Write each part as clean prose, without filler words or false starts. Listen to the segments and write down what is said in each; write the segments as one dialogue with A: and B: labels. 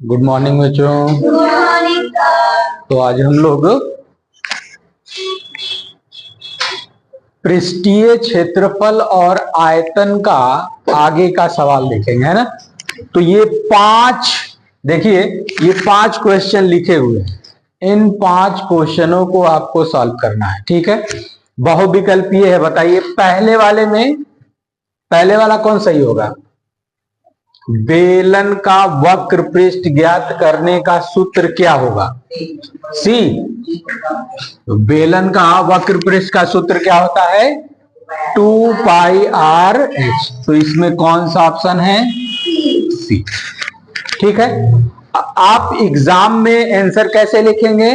A: Good morning बच्चों।
B: Good morning sir.
A: तो आज हम लोग पृष्ठीय क्षेत्रफल और आयतन का आगे का सवाल देखेंगे, है ना। तो ये देखिए ये 5 क्वेश्चन लिखे हुए हैं। इन 5 क्वेश्चनों को आपको सॉल्व करना है, ठीक है। बहुविकल्पीय है। बताइए पहले वाला कौन सही होगा? बेलन का वक्र पृष्ठ ज्ञात करने का सूत्र क्या होगा? सी। बेलन का वक्र पृष्ठ का सूत्र क्या होता है? 2πr(h). तो इसमें कौन सा ऑप्शन है? सी। ठीक है। आप एग्जाम में आंसर कैसे लिखेंगे?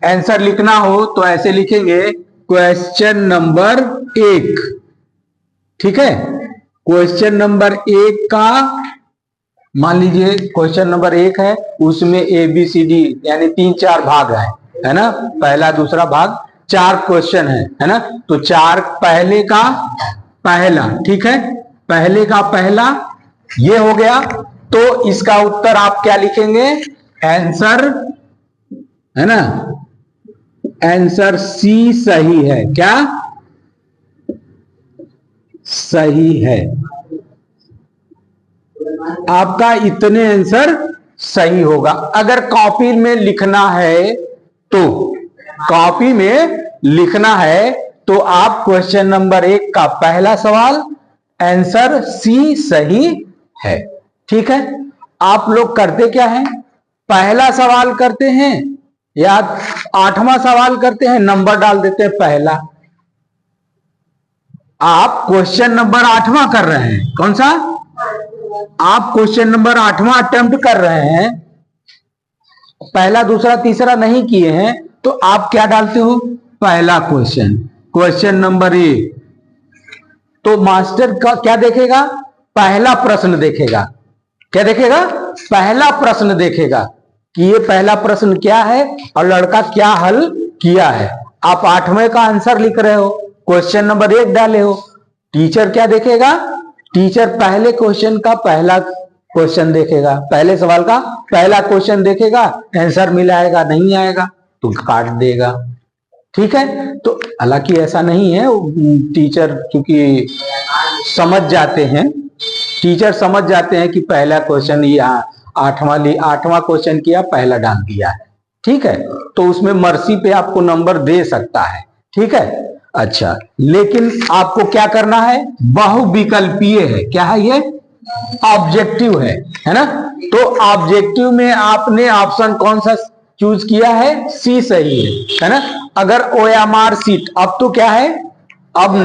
A: आंसर लिखना हो तो ऐसे लिखेंगे, क्वेश्चन नंबर 1, ठीक है। क्वेश्चन नंबर 1 का मान लीजिए क्वेश्चन नंबर 1 है, उसमें ABCD यानी 3-4 भाग है ना। पहला दूसरा भाग 4 क्वेश्चन है ना। तो 4 पहले का पहला, ठीक है, पहले का पहला ये हो गया। तो इसका उत्तर आप क्या लिखेंगे? आंसर, है ना, आंसर सी सही है। क्या सही है? आपका इतने आंसर सही होगा। अगर कॉपी में लिखना है तो आप क्वेश्चन नंबर 1 का पहला सवाल आंसर सी सही है, ठीक है। आप लोग करते क्या हैं? पहला सवाल करते हैं या 8वां सवाल करते हैं, नंबर डाल देते हैं पहला। आप क्वेश्चन नंबर 8वां कर रहे हैं। कौन सा? आप क्वेश्चन नंबर 8वां अटेम्प्ट कर रहे हैं, पहला दूसरा तीसरा नहीं किए हैं, तो आप क्या डालते हो? पहला क्वेश्चन, क्वेश्चन नंबर 1। तो मास्टर का क्या देखेगा? पहला प्रश्न देखेगा। क्या देखेगा? पहला प्रश्न देखेगा कि ये पहला प्रश्न क्या है और लड़का क्या हल किया है। आप 8वें का आंसर लिख रहे हो, क्वेश्चन नंबर 1 डाले हो। टीचर क्या देखेगा? टीचर पहले क्वेश्चन का पहला क्वेश्चन देखेगा, पहले सवाल का पहला क्वेश्चन देखेगा, आंसर मिलाएगा, नहीं आएगा तो काट देगा, ठीक है। तो हालांकि ऐसा नहीं है, टीचर क्योंकि समझ जाते हैं, टीचर समझ जाते हैं कि पहला क्वेश्चन ये 8वां क्वेश्चन किया, पहला डाल दिया है, ठीक है। तो उसमें मर्सी पे आपको नंबर दे सकता है, ठीक है। अच्छा, लेकिन आपको क्या करना है? बहुविकल्पीय है। क्या है ये? ऑब्जेक्टिव है ना। तो ऑब्जेक्टिव में आपने ऑप्शन कौन सा चूज किया है? सी सही है ना। अगर OMR सीट, अब तो क्या है, अब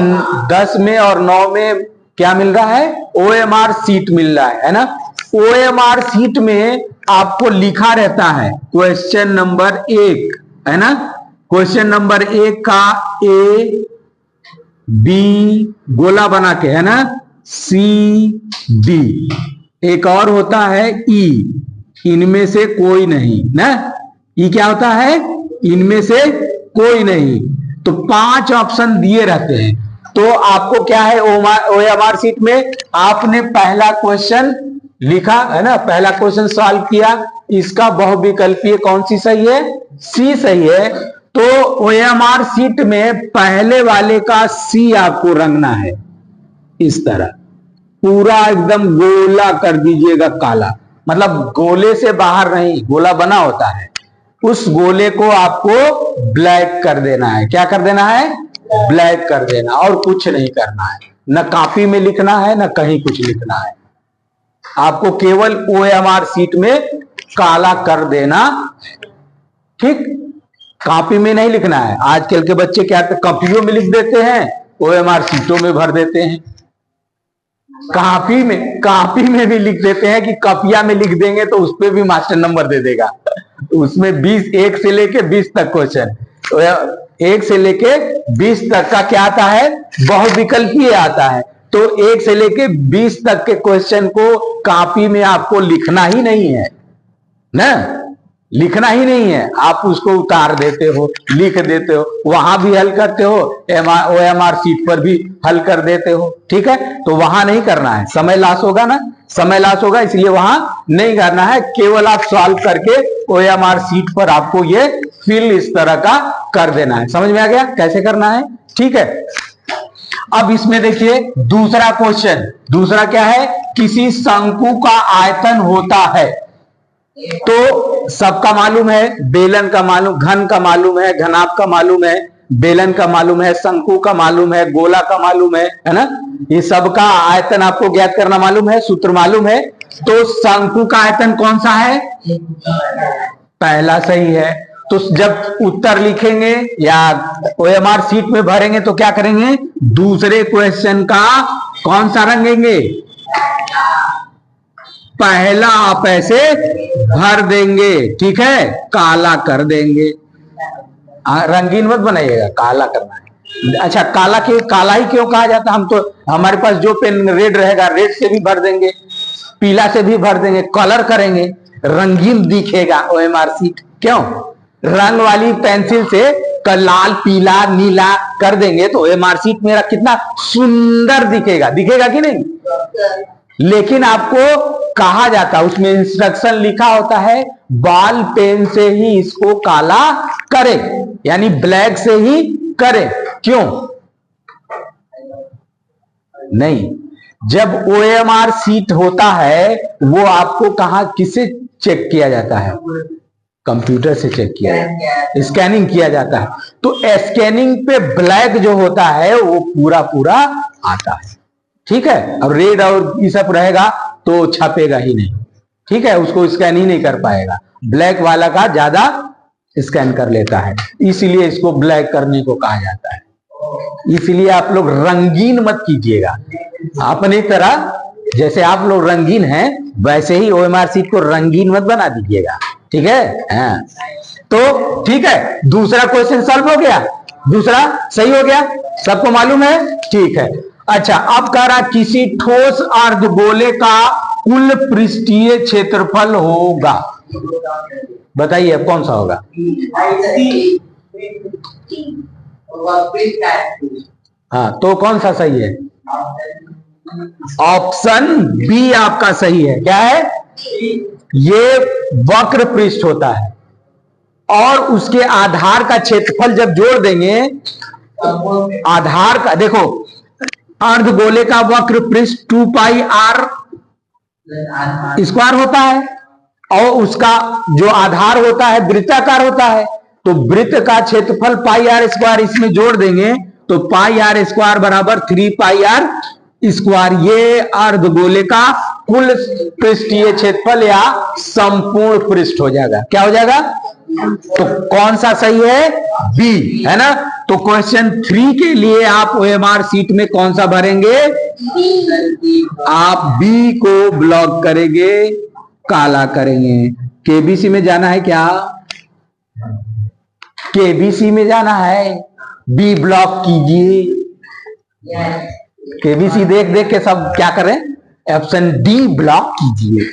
A: 10 में और 9 में क्या मिल रहा है? OMR सीट मिल रहा है ना। OMR सीट में आपको लिखा रहता है क्वेश्चन नंबर 1, है ना। क्वेश्चन नंबर 1 का A B गोला बना के, है ना, C D, एक और होता है E, इनमें से कोई नहीं ना। E क्या होता है? इनमें से कोई नहीं। तो 5 ऑप्शन दिए रहते हैं। तो आपको क्या है? OMR सीट में आपने पहला क्वेश्चन लिखा, है ना, पहला क्वेश्चन सॉल्व किया। इसका बहुविकल्पीय कौन सी सही है? सी सही है। तो OMR सीट में पहले वाले का सी आपको रंगना है, इस तरह पूरा एकदम गोला कर दीजिएगा काला, मतलब गोले से बाहर नहीं, गोला बना होता है, उस गोले को आपको ब्लैक कर देना है। क्या कर देना है? ब्लैक कर देना, और कुछ नहीं करना है। न कॉपी में लिखना है, न कहीं कुछ लिखना है। आपको केवल OMR सीट में काला कर देना, ठीक। कॉपी में नहीं लिखना है। आजकल के बच्चे क्या कॉपियों में लिख देते हैं, OMR सीटों में भर देते हैं। कॉपी में भी लिख देते हैं कि कॉपिया में लिख देंगे तो उस पर भी मास्टर नंबर दे देगा। उसमें 1 से लेके 20 तक क्वेश्चन, 1 से लेके 20 तक का क्या आता है? बहुविकल्पीय आता है। तो 1 से लेके 20 तक के क्वेश्चन को कॉपी में आपको लिखना ही नहीं है ना, लिखना ही नहीं है। आप उसको उतार देते हो, लिख देते हो, वहां भी हल करते हो, OMR सीट पर भी हल कर देते हो, ठीक है। तो वहां नहीं करना है, समय लॉस होगा ना। समय लॉस होगा, इसलिए वहां नहीं करना है। केवल आप सॉल्व करके OMR शीट पर आपको ये फिल इस तरह का कर देना है। समझ में आ गया कैसे करना है? ठीक है। अब इसमें देखिए दूसरा क्वेश्चन, दूसरा क्या है? किसी शंकु का आयतन होता है, तो सबका मालूम है, बेलन का मालूम, घन का मालूम है, घनाभ का मालूम है, बेलन का मालूम है, शंकु का मालूम है, गोला का मालूम है ना? ये सबका आयतन आपको ज्ञात करना मालूम है, सूत्र मालूम है। तो शंकु का आयतन कौन सा है? पहला सही है। तो जब उत्तर लिखेंगे या OMR शीट में भरेंगे तो क्या करेंगे? दूसरे क्वेश्चन का कौन सा रंगेंगे? पहला आप ऐसे भर देंगे, ठीक है, काला कर देंगे। रंगीन मत बनाइएगा, काला करना है। अच्छा, काला ही क्यों कहा जाता है? हम तो हमारे पास जो पेन रेड रहेगा, रेड से भी भर देंगे, पीला से भी भर देंगे, कलर करेंगे, रंगीन दिखेगा OMR शीट। क्यों? रंग वाली पेंसिल से लाल, पीला, नीला कर देंगे तो OMR शीट मेरा कितना सुंदर दिखेगा, दिखेगा कि नहीं? लेकिन आपको कहा जाता है, उसमें इंस्ट्रक्शन लिखा होता है, बॉल पेन से ही इसको काला करें, यानी ब्लैक से ही करें। क्यों? नहीं, जब OMR शीट होता है वो आपको कहां, किससे चेक किया जाता है? कंप्यूटर से चेक किया जाता है, स्कैनिंग किया जाता है। तो स्कैनिंग पे ब्लैक जो होता है वो पूरा पूरा आता है, ठीक है। अब रेड और ये सब रहेगा तो छपेगा ही नहीं, ठीक है, उसको स्कैन ही नहीं कर पाएगा। ब्लैक वाला का ज्यादा स्कैन कर लेता है, इसीलिए इसको ब्लैक करने को कहा जाता है। इसलिए आप लोग रंगीन मत कीजिएगा, अपनी तरह जैसे आप लोग रंगीन हैं वैसे ही OMR शीट को रंगीन मत बना दीजिएगा, ठीक है। हाँ, तो ठीक है, दूसरा क्वेश्चन सॉल्व हो गया, दूसरा सही हो गया, सबको मालूम है, ठीक है। अच्छा, अब कह रहा किसी ठोस अर्धगोले का कुल पृष्ठीय क्षेत्रफल होगा, बताइए अब कौन सा होगा? हाँ, तो कौन सा सही है? ऑप्शन बी आपका सही है। क्या है? ये वक्र पृष्ठ होता है और उसके आधार का क्षेत्रफल जब जोड़ देंगे, आधार का देखो, अर्धगोले का वक्र पृष्ठ 2πr स्क्वायर होता है और उसका जो आधार होता है वृत्ताकार होता है, तो वृत्त का क्षेत्रफल πr स्क्वायर इसमें जोड़ देंगे तो πr स्क्वायर बराबर 3πr स्क्वायर। ये अर्धगोले का कुल पृष्ठीय क्षेत्रफल या संपूर्ण पृष्ठ हो जाएगा। क्या हो जाएगा? तो कौन सा सही है? बी, है ना। तो क्वेश्चन 3 के लिए आप OMR शीट में कौन सा भरेंगे? आप बी को ब्लॉक करेंगे, काला करेंगे। KBC में जाना है क्या? KBC में जाना है, बी ब्लॉक कीजिए। KBC देख देख के सब क्या करें? ऑप्शन डी ब्लॉक कीजिए।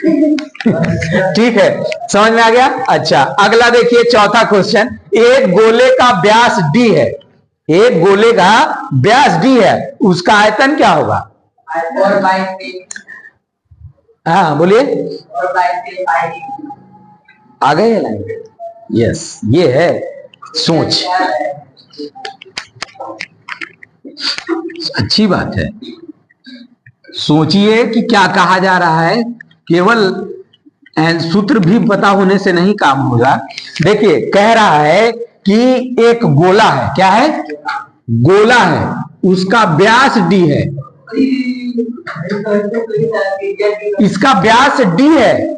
A: ठीक है, समझ में आ गया। अच्छा, अगला देखिए, चौथा क्वेश्चन। एक गोले का व्यास d है, एक गोले का व्यास d है, उसका आयतन क्या होगा? हाँ बोलिए, आ गए लाइन? यस, ये है सोच, अच्छी बात है। सोचिए कि क्या कहा जा रहा है, केवल सूत्र भी पता होने से नहीं काम होगा। देखिए, कह रहा है कि एक गोला है, क्या है? गोला है, उसका व्यास d है, इसका व्यास d है,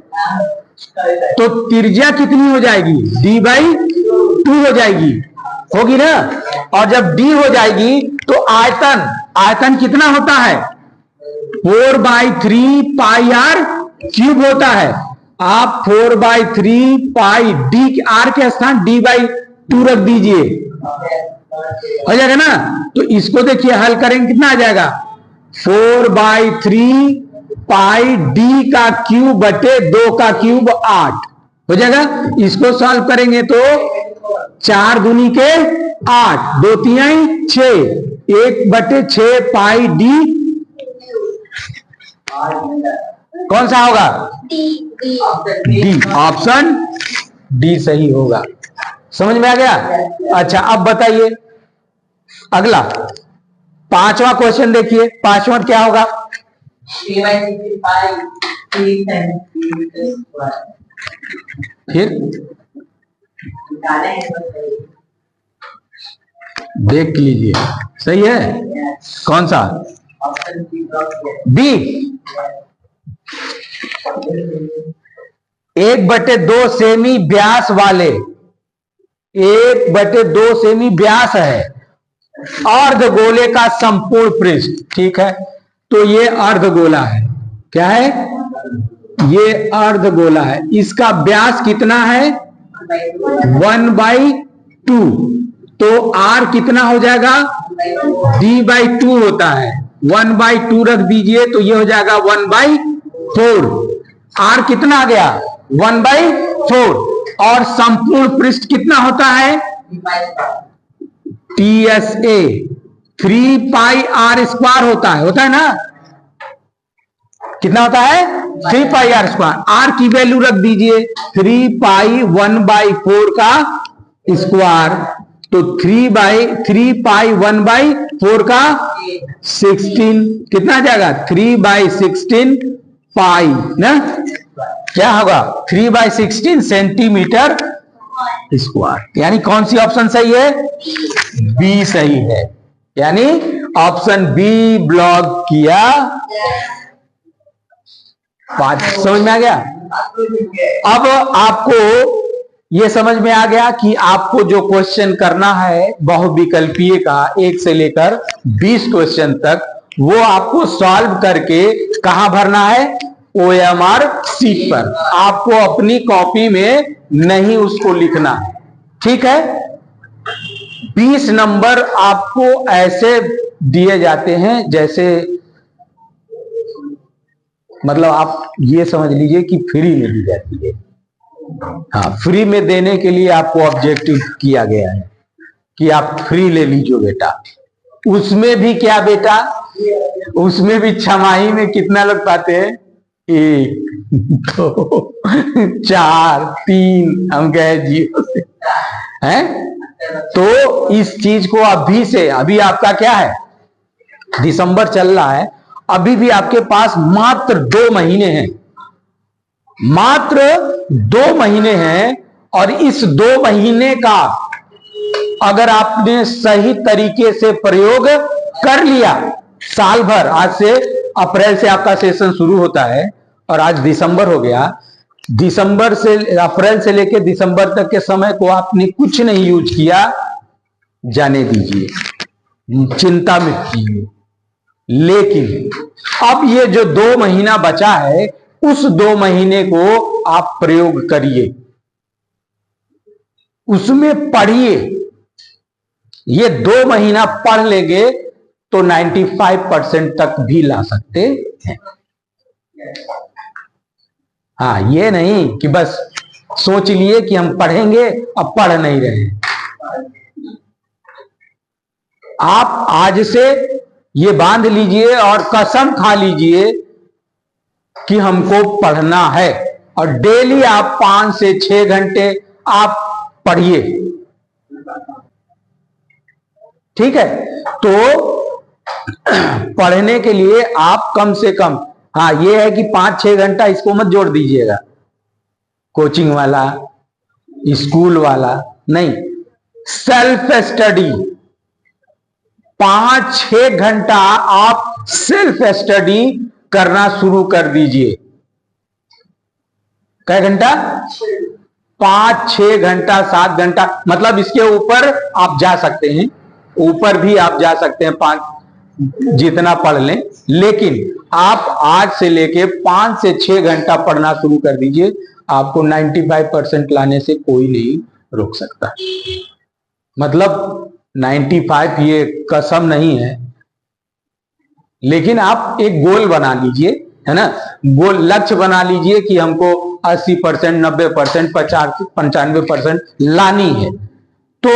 A: तो त्रिज्या कितनी हो जाएगी? d/2 हो जाएगी, होगी ना। और जब d हो जाएगी तो आयतन कितना होता है? 4/3πr³ होता है। आप 4/3πd r के स्थान d/2 रख दीजिए, हो जाएगा ना। तो इसको देखिए, हल करेंगे कितना आ जाएगा? 4/3πd³ 8 हो जाएगा। इसको सॉल्व करेंगे तो 4 दूनी के 8, 2 तिहाई 6, 1/6πd कौन सा होगा?
B: डी
A: डी, ऑप्शन डी सही होगा। समझ में आ गया? अच्छा, अब बताइए अगला पांचवा क्वेश्चन देखिए। पांचवा क्या होगा? फिर देख लीजिए, सही है? कौन सा? बी। 1/2 सेमी व्यास वाले, 1/2 सेमी व्यास है अर्धगोले का संपूर्ण पृष्ठ, ठीक है? तो ये अर्धगोला है। क्या है? ये अर्धगोला है। इसका व्यास कितना है? 1/2। तो r कितना हो जाएगा? d/2 होता है। 1/2 रख दीजिए तो ये हो जाएगा 1/4। r कितना आ गया? 1/4। और संपूर्ण पृष्ठ कितना होता है? TSA 3πr² होता है ना? कितना होता है? 3πr²। r की वैल्यू रख दीजिए 3π 1/4 का स्क्वायर, तो 3π 1/4 का 16 कितना आ जाएगा? 3/16 पाई ना? क्या होगा? 3/16 सेंटीमीटर स्क्वायर। यानी कौन सी ऑप्शन सही है? बी सही है। यानी ऑप्शन बी ब्लॉक किया। समझ में आ गया? अब आपको यह समझ में आ गया कि आपको जो क्वेश्चन करना है बहुविकल्पीय का 1 से लेकर 20 क्वेश्चन तक, वो आपको सॉल्व करके कहां भरना है? OMR शीट पर। आपको अपनी कॉपी में नहीं उसको लिखना है, ठीक है? 20 नंबर आपको ऐसे दिए जाते हैं जैसे, मतलब आप ये समझ लीजिए कि फ्री में दी जाती है। हाँ, फ्री में देने के लिए आपको ऑब्जेक्टिव किया गया है कि आप फ्री ले लीजिए बेटा। उसमें भी क्या बेटा? उसमें भी छमाही में कितना लोग पाते हैं? 1 2 4 3, हम गए 0 से, हैं? तो इस चीज को अभी से, अभी आपका क्या है? दिसंबर चल रहा है, अभी भी आपके पास मात्र 2 महीने हैं, मात्र 2 महीने हैं। और इस 2 महीने का अगर आपने सही तरीके से प्रयोग कर लिया, साल भर, आज से अप्रैल से आपका सेशन शुरू होता है और आज दिसंबर हो गया, दिसंबर से, अप्रैल से लेकर दिसंबर तक के समय को आपने कुछ नहीं यूज किया, जाने दीजिए, चिंता मत कीजिए। लेकिन अब ये जो 2 महीना बचा है, उस 2 महीने को आप प्रयोग करिए, उसमें पढ़िए। ये 2 महीना पढ़ लेंगे तो 95% तक भी ला सकते हैं। हाँ, ये नहीं कि बस सोच लिए कि हम पढ़ेंगे, अब पढ़ नहीं रहे। आप आज से ये बांध लीजिए और कसम खा लीजिए कि हमको पढ़ना है, और डेली आप 5 से 6 घंटे आप पढ़िए, ठीक है? तो पढ़ने के लिए आप कम से कम, हाँ ये है कि 5-6 घंटा इसको मत जोड़ दीजिएगा, कोचिंग वाला, स्कूल वाला नहीं, सेल्फ स्टडी 5-6 घंटा आप सेल्फ स्टडी करना शुरू कर दीजिए। कै घंटा? 5-6 घंटा, 7 घंटा, मतलब इसके ऊपर आप जा सकते हैं, ऊपर भी आप जा सकते हैं, 5 जितना पढ़ लें। लेकिन आप आज से लेके 5 से 6 घंटा पढ़ना शुरू कर दीजिए, आपको 95% लाने से कोई नहीं रोक सकता। मतलब 95 ये कसम नहीं है, लेकिन आप एक गोल बना लीजिए, है ना? गोल लक्ष्य बना लीजिए कि हमको 80%, 90%, 95% लानी है। तो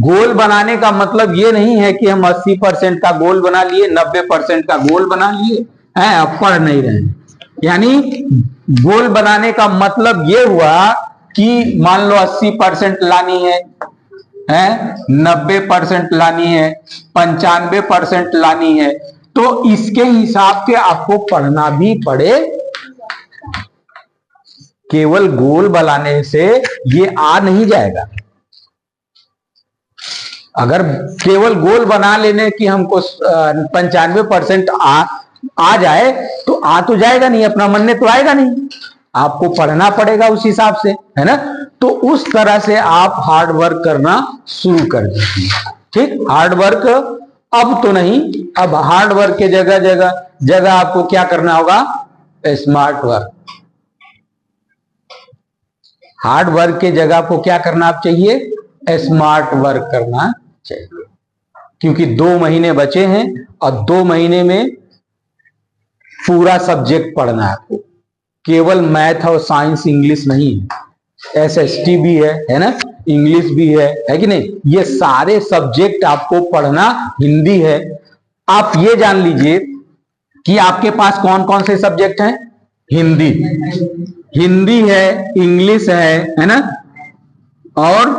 A: गोल बनाने का मतलब ये नहीं है कि हम 80% का गोल बना लिए, 90% का गोल बना लिए हैं, अब पढ़ नहीं रहे हैं। यानी गोल बनाने का मतलब ये हुआ कि मान लो 80% लानी है 90% लानी है, 95% लानी है, तो इसके हिसाब के आपको पढ़ना भी पड़े। केवल गोल बनाने से ये आ नहीं जाएगा। अगर केवल गोल बना लेने की हमको 95% आ जाए तो आ तो जाएगा नहीं, अपना मन में तो आएगा नहीं, आपको पढ़ना पड़ेगा उस हिसाब से, है ना। तो उस तरह से आप हार्ड वर्क करना शुरू कर दीजिए। ठीक, हार्ड वर्क अब तो नहीं, अब हार्ड वर्क के जगह जगह आपको क्या करना होगा, स्मार्ट वर्क। हार्ड वर्क के जगह को क्या करना आप चाहिए, स्मार्ट वर्क करना चाहिए। क्योंकि 2 महीने बचे हैं और 2 महीने में पूरा सब्जेक्ट पढ़ना है आपको। केवल मैथ और साइंस इंग्लिश नहीं है, एसएसटी भी है ना, इंग्लिश भी है कि नहीं। ये सारे सब्जेक्ट आपको पढ़ना, हिंदी है। आप ये जान लीजिए कि आपके पास कौन कौन से सब्जेक्ट हैं, हिंदी है, इंग्लिश है ना, और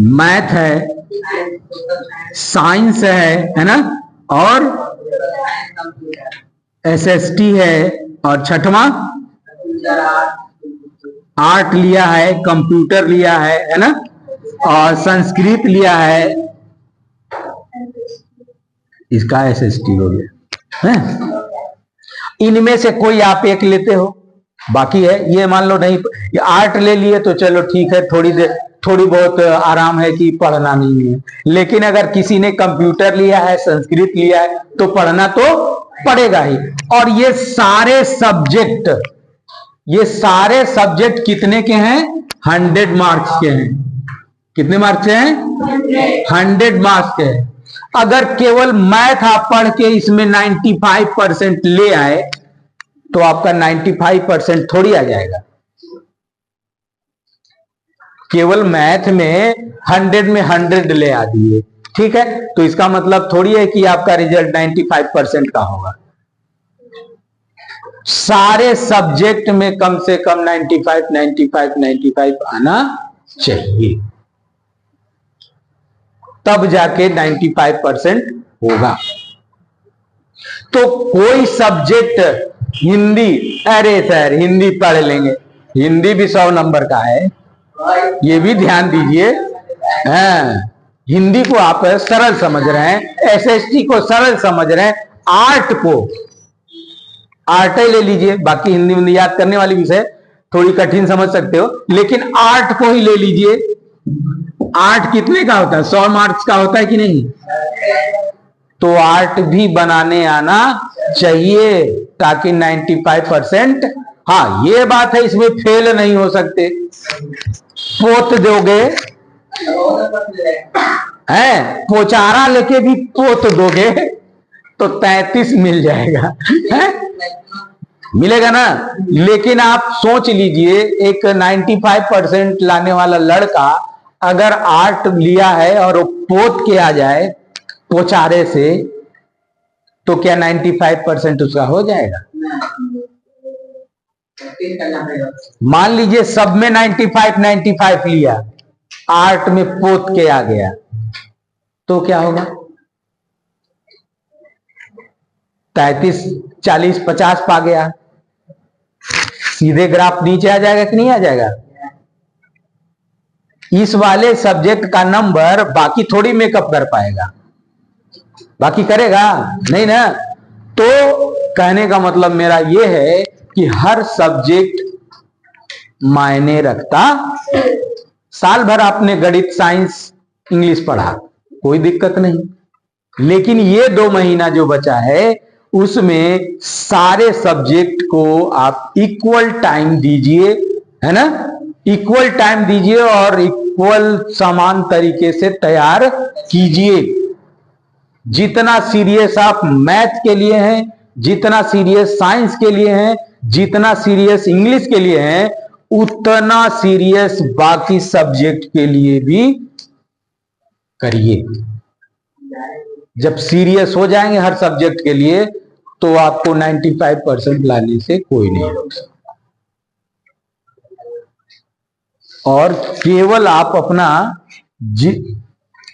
A: मैथ है, साइंस है ना, और एसएसटी है, और छठवां आर्ट लिया है, कंप्यूटर लिया है ना, और संस्कृत लिया है, इसका एसएसटी हो गया है। इनमें से कोई आप एक लेते हो, बाकी है ये मान लो नहीं, ये आर्ट ले लिए तो चलो ठीक है, थोड़ी बहुत आराम है कि पढ़ना नहीं है। लेकिन अगर किसी ने कंप्यूटर लिया है, संस्कृत लिया है, तो पढ़ना तो पड़ेगा ही। और ये सारे सब्जेक्ट कितने के हैं, 100 मार्क्स के हैं। कितने मार्क्स के हैं, 100 मार्क्स के हैं। अगर केवल मैथ आप पढ़ के इसमें 95% ले आए तो आपका 95% थोड़ी आ जाएगा। केवल मैथ में 100 में 100 ले आ दिए, ठीक है, तो इसका मतलब थोड़ी है कि आपका रिजल्ट 95% का होगा। सारे सब्जेक्ट में कम से कम 95 आना चाहिए, तब जाके 95% होगा। तो कोई सब्जेक्ट, हिंदी, अरे सर हिंदी पढ़ लेंगे, हिंदी भी 100 नंबर का है, ये भी ध्यान दीजिए। हिंदी को आप सरल समझ रहे हैं, एसएसटी को सरल समझ रहे हैं, आर्ट ही ले लीजिए। बाकी हिंदी याद करने वाली विषय थोड़ी कठिन समझ सकते हो, लेकिन आर्ट को ही ले लीजिए। आर्ट कितने का होता है, 100 मार्क्स का होता है कि नहीं, तो आर्ट भी बनाने आना चाहिए ताकि 95%। हाँ ये बात है, इसमें फेल नहीं हो सकते। पोत दोगे पोचारा लेके भी पोत दोगे तो 33 मिल जाएगा, है मिलेगा ना। लेकिन आप सोच लीजिए, एक 95% लाने वाला लड़का अगर आर्ट लिया है और वो पोत के आ जाए पोचारे से, तो क्या 95% उसका हो जाएगा। मान लीजिए सब में 95 लिया, आर्ट में पोत के आ गया, तो क्या होगा, 33, 40, 50 पा गया, सीधे ग्राफ नीचे आ जाएगा कि नहीं आ जाएगा। इस वाले सब्जेक्ट का नंबर बाकी थोड़ी मेकअप कर पाएगा, बाकी करेगा नहीं ना। तो कहने का मतलब मेरा यह है कि हर सब्जेक्ट मायने रखता। साल भर आपने गणित, साइंस, इंग्लिश पढ़ा, कोई दिक्कत नहीं, लेकिन ये 2 महीना जो बचा है उसमें सारे सब्जेक्ट को आप इक्वल टाइम दीजिए, है ना, इक्वल टाइम दीजिए और इक्वल समान तरीके से तैयार कीजिए। जितना सीरियस आप मैथ के लिए हैं, जितना सीरियस साइंस के लिए हैं, जितना सीरियस इंग्लिश के लिए हैं, उतना सीरियस बाकी सब्जेक्ट के लिए भी करिए। जब सीरियस हो जाएंगे हर सब्जेक्ट के लिए तो आपको 95% लाने से कोई नहीं रोक सकता। और केवल आप अपना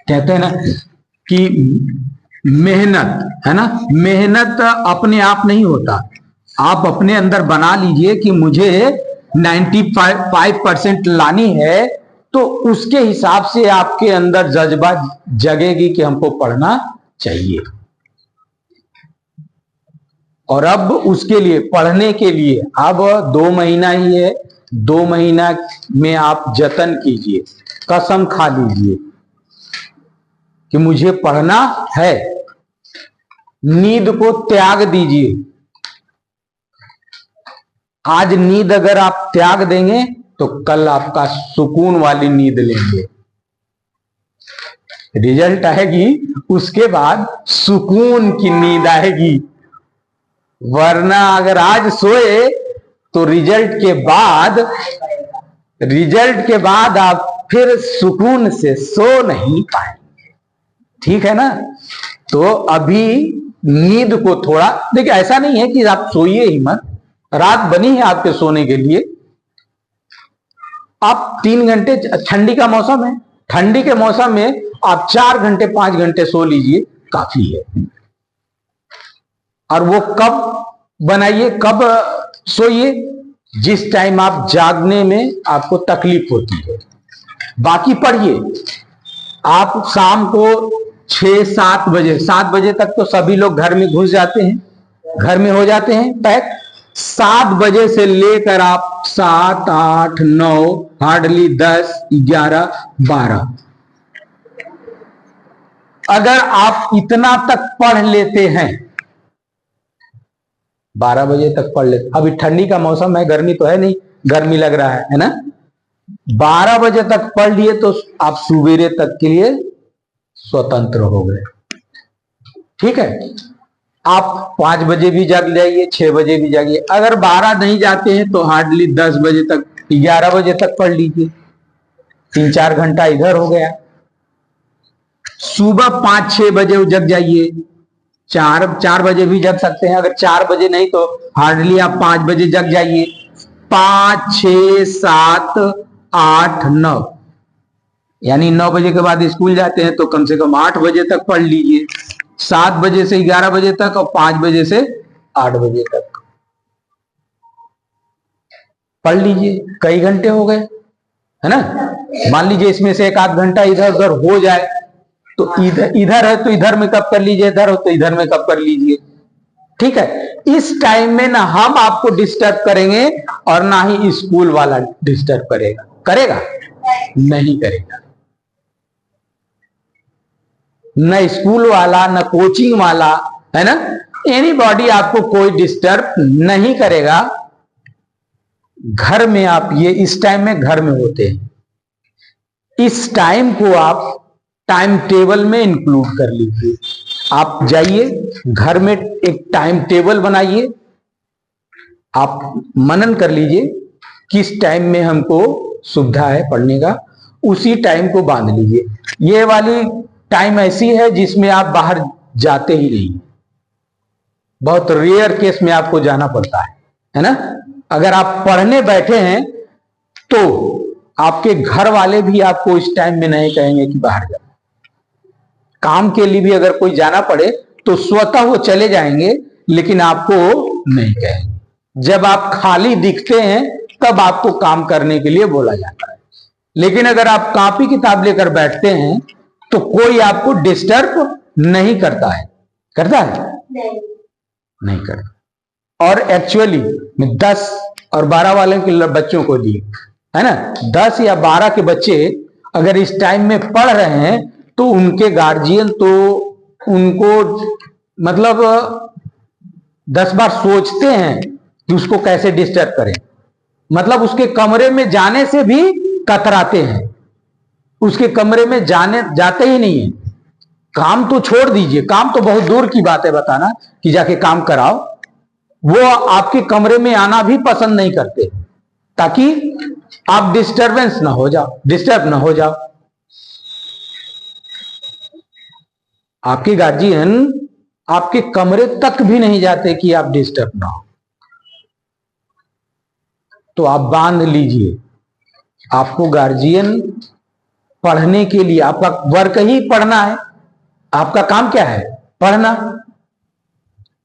A: कहते हैं ना कि मेहनत है ना, मेहनत अपने आप नहीं होता। आप अपने अंदर बना लीजिए कि मुझे 95% लानी है, तो उसके हिसाब से आपके अंदर जज्बा जगेगी कि हमको पढ़ना चाहिए। और अब उसके लिए, पढ़ने के लिए अब 2 महीना ही है, 2 महीना में आप जतन कीजिए, कसम खा लीजिए कि मुझे पढ़ना है। नींद को त्याग दीजिए। आज नींद अगर आप त्याग देंगे तो कल आपका सुकून वाली नींद लेंगे। रिजल्ट आएगी, उसके बाद सुकून की नींद आएगी। वरना अगर आज सोए तो रिजल्ट के बाद आप फिर सुकून से सो नहीं पाएंगे। ठीक है ना? तो अभी नींद को थोड़ा देखिए, ऐसा नहीं है कि आप सोइए ही मत, रात बनी है आपके सोने के लिए। आप 3 घंटे, ठंडी का मौसम है, ठंडी के मौसम में आप 4 घंटे 5 घंटे सो लीजिए, काफी है। और वो कब बनाइए, कब सोइए? जिस टाइम आप जागने में आपको तकलीफ होती है। बाकी पढ़िए। आप शाम को 6-7 बजे, 7 बजे तक तो सभी लोग घर में घुस जाते हैं, घर में हो जाते हैं पैक। 7 बजे से लेकर आप 7, 8, 9, हार्डली 10, 11, 12, अगर आप इतना तक पढ़ लेते हैं, 12 बजे तक पढ़ लेते, अभी ठंडी का मौसम है, गर्मी तो है नहीं, गर्मी लग रहा है ना? 12 बजे तक पढ़ लिए तो आप सुबेरे तक के लिए स्वतंत्र हो गए। ठीक है? आप 5 बजे भी जाग जाइए, 6 बजे भी जागिए। अगर 12 नहीं जाते हैं तो हार्डली 10 बजे तक, 11 बजे तक पढ़ लीजिए। 3-4 घंटा इधर हो गया। सुबह 5-6 बजे जग जाइए। 4 बजे भी जग सकते हैं। अगर 4 बजे नहीं तो हार्डली आप 5 बजे जग जाइए। 5, 6, 7, 8, 9, यानी 9 बजे के बाद स्कूल जाते हैं तो कम से कम 8 बजे तक पढ़ लीजिए। 7 बजे से 11 बजे तक और 5 बजे से 8 बजे तक पढ़ लीजिए। कई घंटे हो गए, है ना? मान लीजिए इसमें से 1-8 घंटा इधर उधर हो जाए तो इधर है तो इधर में कब कर लीजिए, इधर हो तो इधर में कब कर लीजिए। ठीक है? इस टाइम में ना हम आपको डिस्टर्ब करेंगे और ना ही स्कूल वाला डिस्टर्ब करेगा। करेगा? नहीं करेगा। न स्कूल वाला, न कोचिंग वाला, है ना, एनीबॉडी आपको कोई डिस्टर्ब नहीं करेगा। घर में आप ये इस टाइम में घर में होते हैं, इस टाइम को आप टाइम टेबल में इंक्लूड कर लीजिए। आप जाइए घर में एक टाइम टेबल बनाइए, आप मनन कर लीजिए किस टाइम में हमको सुविधा है पढ़ने का, उसी टाइम को बांध लीजिए। ये वाली टाइम ऐसी है जिसमें आप बाहर जाते ही नहीं, बहुत रेयर केस में आपको जाना पड़ता है ना? अगर आप पढ़ने बैठे हैं तो आपके घर वाले भी आपको इस टाइम में नहीं कहेंगे कि बाहर जाओ। काम के लिए भी अगर कोई जाना पड़े तो स्वतः वो चले जाएंगे, लेकिन आपको नहीं कहेंगे। जब आप खाली दिखते हैं तब आपको काम करने के लिए बोला जाता है। लेकिन अगर आप कॉपी किताब लेकर बैठते हैं तो कोई आपको डिस्टर्ब नहीं करता है। करता है? नहीं करता। और एक्चुअली मैं 10 और 12 वाले के बच्चों को दी, है ना, 10 या 12 के बच्चे अगर इस टाइम में पढ़ रहे हैं तो उनके गार्जियन तो उनको मतलब 10 बार सोचते हैं कि उसको कैसे डिस्टर्ब करें। मतलब उसके कमरे में जाने से भी कतराते हैं, उसके कमरे में जाते ही नहीं है। काम तो छोड़ दीजिए, काम तो बहुत दूर की बात है बताना कि जाके काम कराओ, वो आपके कमरे में आना भी पसंद नहीं करते ताकि आप डिस्टर्ब ना हो जाओ। आपके गार्जियन आपके कमरे तक भी नहीं जाते कि आप डिस्टर्ब ना हो। तो आप बांध लीजिए, आपको गार्जियन पढ़ने के लिए, आपका वर्क ही पढ़ना है, आपका काम क्या है, पढ़ना।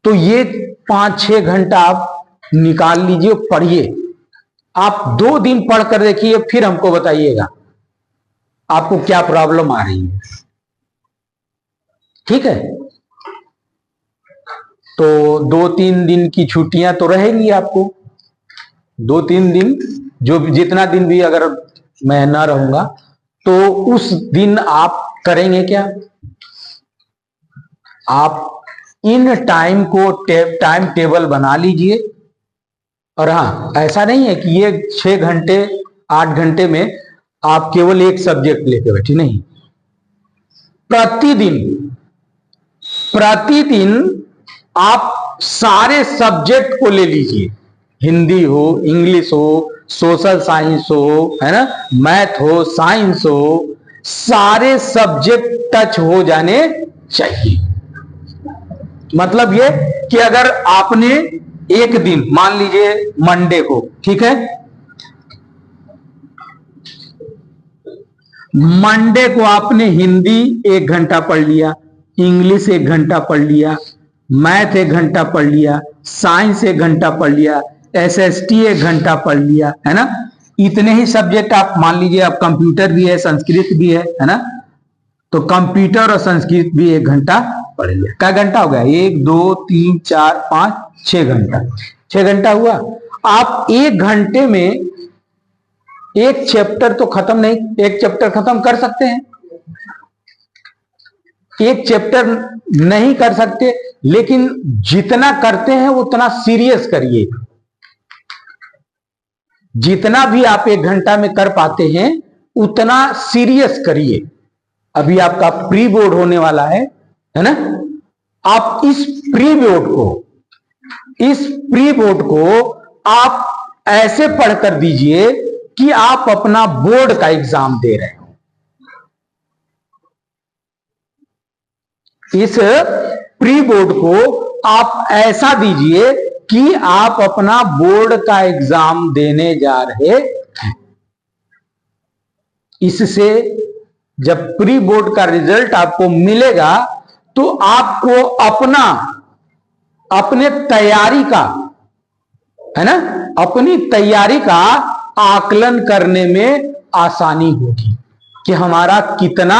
A: तो ये 5-6 घंटा आप निकाल लीजिए, पढ़िए। आप 2 दिन पढ़ कर देखिए, फिर हमको बताइएगा आपको क्या प्रॉब्लम आ रही है। ठीक है, तो 2-3 दिन की छुट्टियां तो रहेंगी आपको। 2-3 दिन, जो जितना दिन भी अगर मैं ना रहूंगा, तो उस दिन आप करेंगे क्या, आप इन टाइम को टाइम टेबल बना लीजिए। और हाँ, ऐसा नहीं है कि ये 6 घंटे 8 घंटे में आप केवल एक सब्जेक्ट लेके बैठे, नहीं। प्रतिदिन आप सारे सब्जेक्ट को ले लीजिए, हिंदी हो, इंग्लिश हो, सोशल साइंस हो, है ना, मैथ हो, साइंस हो, सारे सब्जेक्ट टच हो जाने चाहिए। मतलब ये कि अगर आपने एक दिन, मान लीजिए मंडे को, ठीक है, मंडे को आपने हिंदी 1 घंटा पढ़ लिया, इंग्लिश 1 घंटा पढ़ लिया, मैथ 1 घंटा पढ़ लिया, साइंस 1 घंटा पढ़ लिया, एसएसटी 1 घंटा पढ़ लिया, है ना। इतने ही सब्जेक्ट आप मान लीजिए, आप कंप्यूटर भी है, संस्कृत भी है ना, तो कंप्यूटर और संस्कृत भी 1 घंटा पढ़ लिया। क्या घंटा हो गया, 1 2 3 4 5 6 घंटा, 6 घंटा हुआ। आप 1 घंटे में एक चैप्टर तो खत्म नहीं, एक चैप्टर खत्म कर सकते हैं, एक चैप्टर नहीं कर सकते, लेकिन जितना करते हैं उतना सीरियस करिए। जितना भी आप 1 घंटा में कर पाते हैं उतना सीरियस करिए। अभी आपका प्री बोर्ड होने वाला है ना। आप इस प्री बोर्ड को आप ऐसे पढ़ कर दीजिए कि आप अपना बोर्ड का एग्जाम दे रहे हो। इस प्री बोर्ड को आप ऐसा दीजिए कि आप अपना बोर्ड का एग्जाम देने जा रहे हैं। इससे जब प्री बोर्ड का रिजल्ट आपको मिलेगा तो आपको अपने तैयारी का, है ना, अपनी तैयारी का आकलन करने में आसानी होगी कि हमारा कितना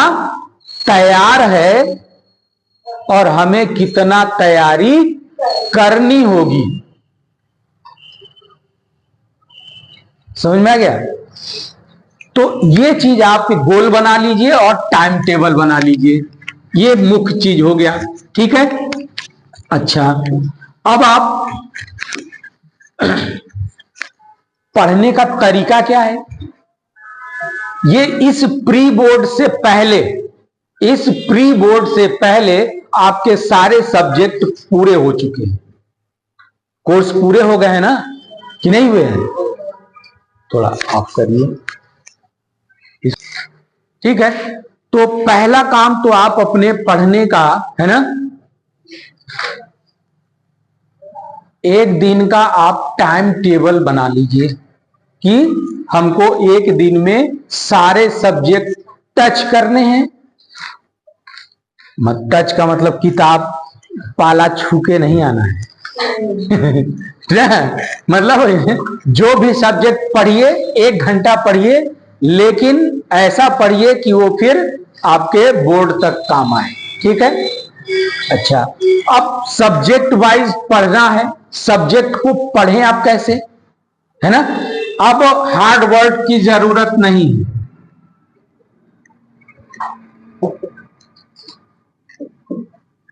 A: तैयार है और हमें कितना तैयारी करनी होगी। समझ में आ गया। तो ये चीज आप गोल बना लीजिए और टाइम टेबल बना लीजिए, ये मुख्य चीज हो गया। ठीक है, अच्छा, अब आप पढ़ने का तरीका क्या है, ये इस प्री बोर्ड से पहले आपके सारे सब्जेक्ट पूरे हो चुके हैं, कोर्स पूरे हो गए हैं ना, कि नहीं हुए हैं। थोड़ा ऑफ करिए, ठीक है। तो पहला काम तो आप अपने पढ़ने का, है ना, एक दिन का आप टाइम टेबल बना लीजिए कि हमको एक दिन में सारे सब्जेक्ट टच करने हैं। टच का मतलब किताब पाला छू के नहीं आना है मतलब जो भी सब्जेक्ट पढ़िए 1 घंटा पढ़िए, लेकिन ऐसा पढ़िए कि वो फिर आपके बोर्ड तक काम आए। ठीक है, अच्छा, अब सब्जेक्ट वाइज पढ़ना है, सब्जेक्ट को पढ़ें आप कैसे, है ना। अब हार्ड वर्ड की जरूरत नहीं है,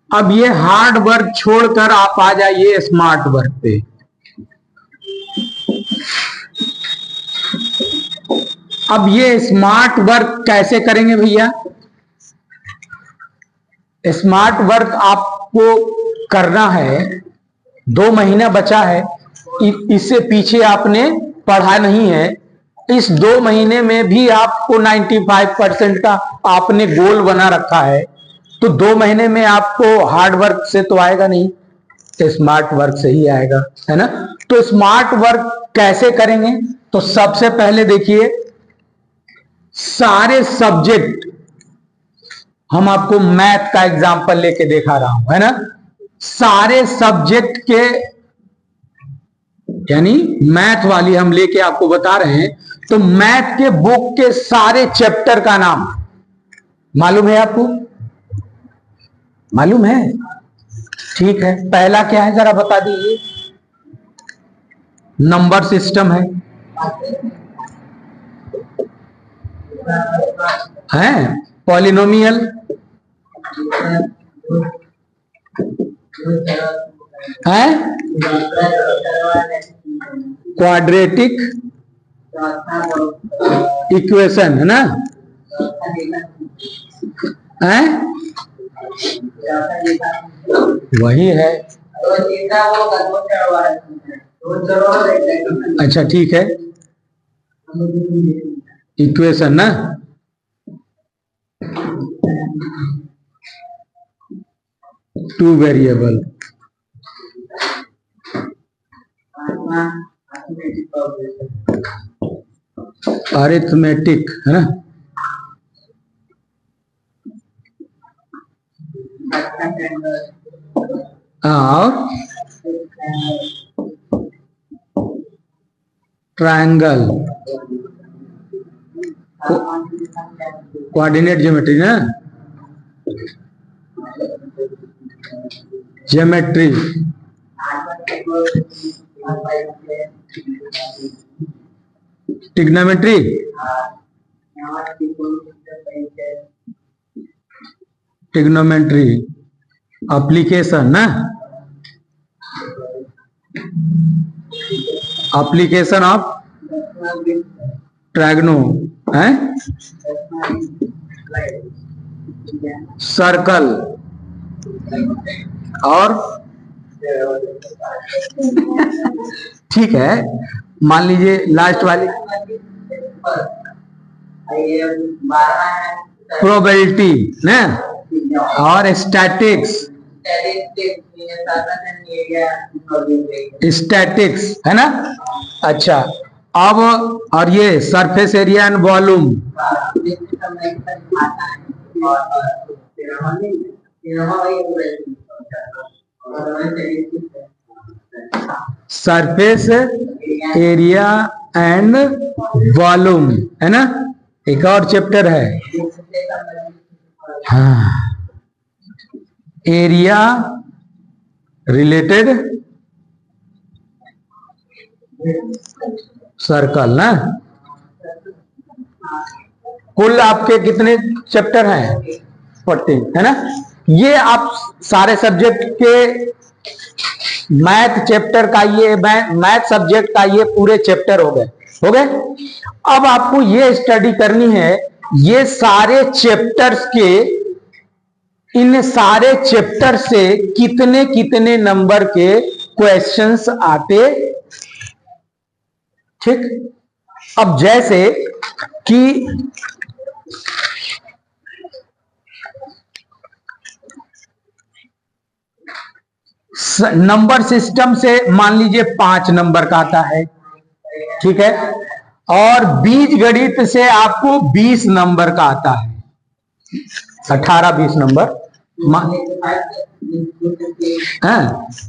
A: अब ये हार्ड वर्क छोड़कर आप आ जाइए स्मार्ट वर्क पे। अब ये स्मार्ट वर्क कैसे करेंगे भैया, स्मार्ट वर्क आपको करना है, 2 महीना बचा है, इससे पीछे आपने पढ़ा नहीं है। इस 2 महीने में भी आपको 95% का आपने गोल बना रखा है, तो 2 महीने में आपको हार्ड वर्क से तो आएगा नहीं, स्मार्ट वर्क से ही आएगा, है ना। तो स्मार्ट वर्क कैसे करेंगे? तो सबसे पहले देखिए, सारे सब्जेक्ट, हम आपको मैथ का एग्जांपल लेके दिखा रहा हूं, है ना। सारे सब्जेक्ट के, यानी मैथ वाली हम लेके आपको बता रहे हैं, तो मैथ के बुक के सारे चैप्टर का नाम मालूम है आपको? मालूम है? ठीक है, पहला क्या है जरा बता दीजिए। नंबर सिस्टम है पॉलिनोमियल है, क्वाड्रेटिक इक्वेशन, है ना, है वही है। अच्छा ठीक है, इक्वेशन ना, टू वेरिएबल, अरिथमेटिक, है ना, और ट्रायंगल, कोऑर्डिनेट ज्योमेट्री ना, ज्योमेट्री, ट्रिग्नोमेट्री, ट्रिग्नोमेट्री एप्लीकेशन ना, एप्लीकेशन ऑफ ट्रायग्नो है, सर्कल, और ठीक है, मान लीजिए लास्ट वाली प्रोबेबिलिटी ना, और स्टैटिक्स, स्टैटिक्स है ना। अच्छा, अब और ये surface area and volume, surface area and volume, है ना, एक और चैप्टर है। हाँ, एरिया रिलेटेड सर्कल ना। कुल आपके कितने चैप्टर हैं? 14, है ना। ये आप सारे सब्जेक्ट के मैथ चैप्टर का, ये मैथ सब्जेक्ट का ये पूरे चैप्टर हो गए। अब आपको ये स्टडी करनी है, ये सारे चैप्टर्स के, इन सारे चैप्टर से कितने कितने नंबर के क्वेश्चंस आते। ठीक, अब जैसे कि नंबर सिस्टम से मान लीजिए 5 नंबर का आता है, ठीक है, और बीज गणित से आपको 20 नंबर का आता है, 18-20 नंबर,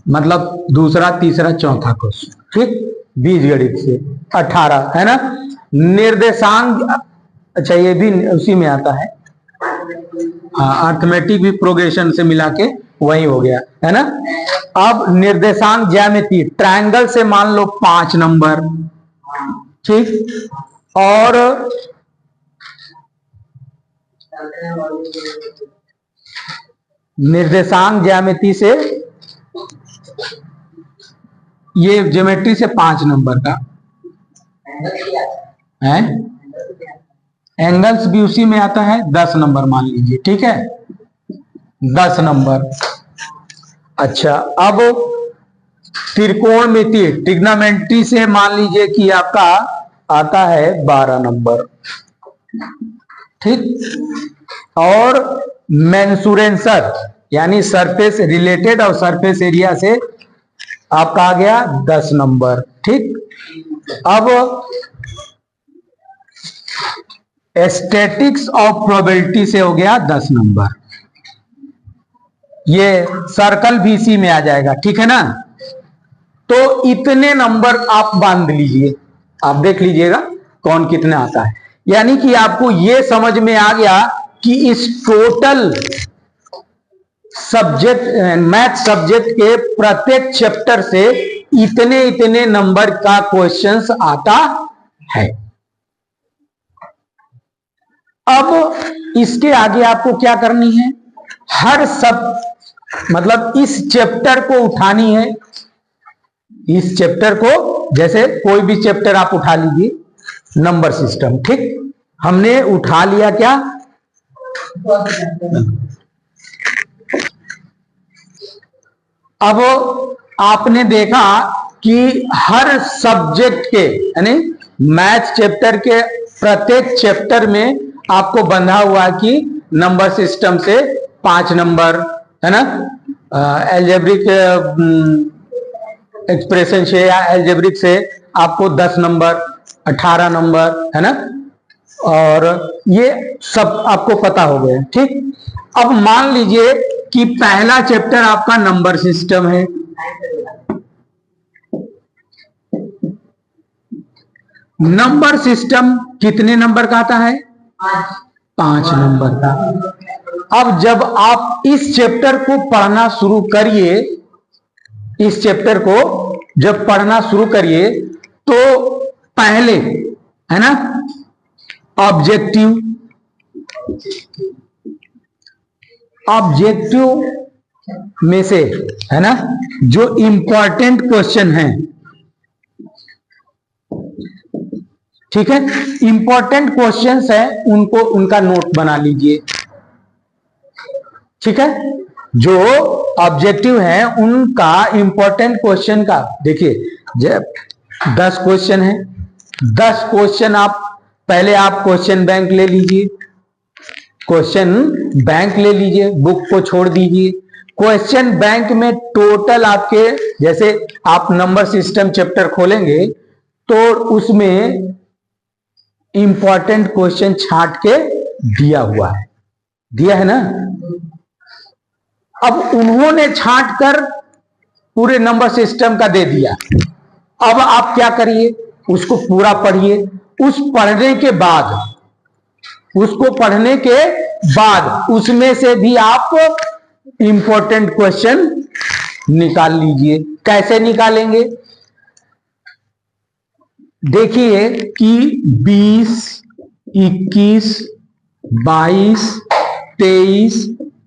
A: मतलब दूसरा तीसरा चौथा क्वेश्चन, ठीक, बीज गणित से 18, है ना। निर्देशांक, अच्छा ये भी उसी में आता है, हाँ, अर्थमेटिक भी प्रोग्रेशन से मिला के वही हो गया, है ना। अब निर्देशांक ज्यामिति, ट्रायंगल से मान लो 5 नंबर, ठीक, और निर्देशांक ज्यामिति से, ये ज्योमेट्री से 5 नंबर का है, एंगल्स भी उसी में आता है, 10 नंबर मान लीजिए, ठीक है, 10 नंबर। अच्छा, अब त्रिकोणमिति, ट्रिग्नोमेट्री से मान लीजिए कि आपका आता है 12 नंबर, ठीक, और मेंसुरेंसर यानी सरफेस रिलेटेड और सरफेस एरिया से आपका आ गया 10 नंबर। ठीक, अब स्टैटिक्स ऑफ प्रोबेबिलिटी से हो गया 10 नंबर। ये सर्कल भी इसी में आ जाएगा, ठीक है ना। तो इतने नंबर आप बांध लीजिए, आप देख लीजिएगा कौन कितना आता है। यानी कि आपको ये समझ में आ गया कि इस टोटल सब्जेक्ट मैथ सब्जेक्ट के प्रत्येक चैप्टर से इतने इतने नंबर का क्वेश्चंस आता है। अब इसके आगे आपको क्या करनी है, हर मतलब इस चैप्टर को उठानी है। इस चैप्टर को, जैसे कोई भी चैप्टर आप उठा लीजिए, नंबर सिस्टम, ठीक, हमने उठा लिया क्या, अब आपने देखा कि हर सब्जेक्ट के यानी मैथ चैप्टर के प्रत्येक चैप्टर में आपको बंधा हुआ कि नंबर सिस्टम से 5 नंबर है ना, एल्जेब्रिक एक्सप्रेशन से या एल्जेब्रिक से आपको 10 नंबर, 18 नंबर है ना, और ये सब आपको पता हो गया। ठीक, अब मान लीजिए कि पहला चैप्टर आपका नंबर सिस्टम है। नंबर सिस्टम कितने नंबर का आता है, 5 नंबर का। अब जब आप इस चैप्टर को पढ़ना शुरू करिए, इस चैप्टर को जब पढ़ना शुरू करिए तो पहले है ना ऑब्जेक्टिव में से है ना जो इंपॉर्टेंट क्वेश्चन है, ठीक है, इंपॉर्टेंट क्वेश्चंस है उनको, उनका नोट बना लीजिए। ठीक है, जो ऑब्जेक्टिव है उनका इंपॉर्टेंट क्वेश्चन का, देखिए जब 10 क्वेश्चन है, 10 क्वेश्चन आप पहले आप क्वेश्चन बैंक ले लीजिए, क्वेश्चन बैंक ले लीजिए, बुक को छोड़ दीजिए। क्वेश्चन बैंक में टोटल आपके, जैसे आप नंबर सिस्टम चैप्टर खोलेंगे तो उसमें इंपॉर्टेंट क्वेश्चन छांट के दिया हुआ है, दिया है ना। अब उन्होंने छांट कर पूरे नंबर सिस्टम का दे दिया। अब आप क्या करिए, उसको पूरा पढ़िए। उस पढ़ने के बाद, उसको पढ़ने के बाद उसमें से भी आप इंपॉर्टेंट क्वेश्चन निकाल लीजिए। कैसे निकालेंगे, देखिए कि 20, 21, 22, 23,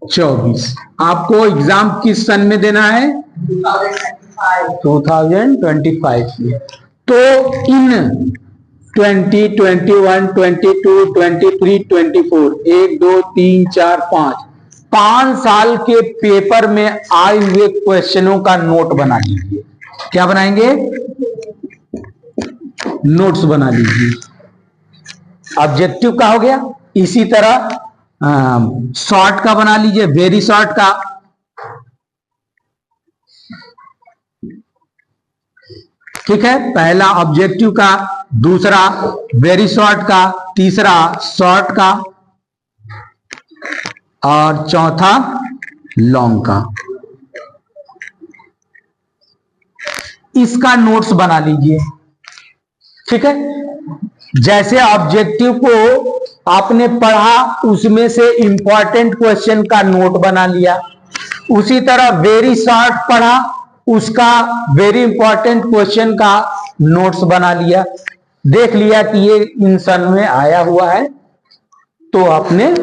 A: 24 आपको एग्जाम किस सन में देना है, 2025 में। तो इन 20, 21, 22, 23, 24, 1, 2, 3, 4, 5 साल के पेपर में आए हुए क्वेश्चनों का नोट बना लीजिए। क्या बनाएंगे, नोट्स बना लीजिए। ऑब्जेक्टिव का हो गया, इसी तरह शॉर्ट का बना लीजिए, वेरी शॉर्ट का। ठीक है, पहला ऑब्जेक्टिव का, दूसरा वेरी शॉर्ट का, तीसरा शॉर्ट का और चौथा लॉन्ग का। इसका नोट्स बना लीजिए। ठीक है, जैसे ऑब्जेक्टिव को आपने पढ़ा उसमें से इंपॉर्टेंट क्वेश्चन का नोट बना लिया, उसी तरह वेरी शॉर्ट पढ़ा, उसका वेरी इंपॉर्टेंट क्वेश्चन का नोट्स बना लिया। देख लिया कि ये इन सन में आया हुआ है तो आपने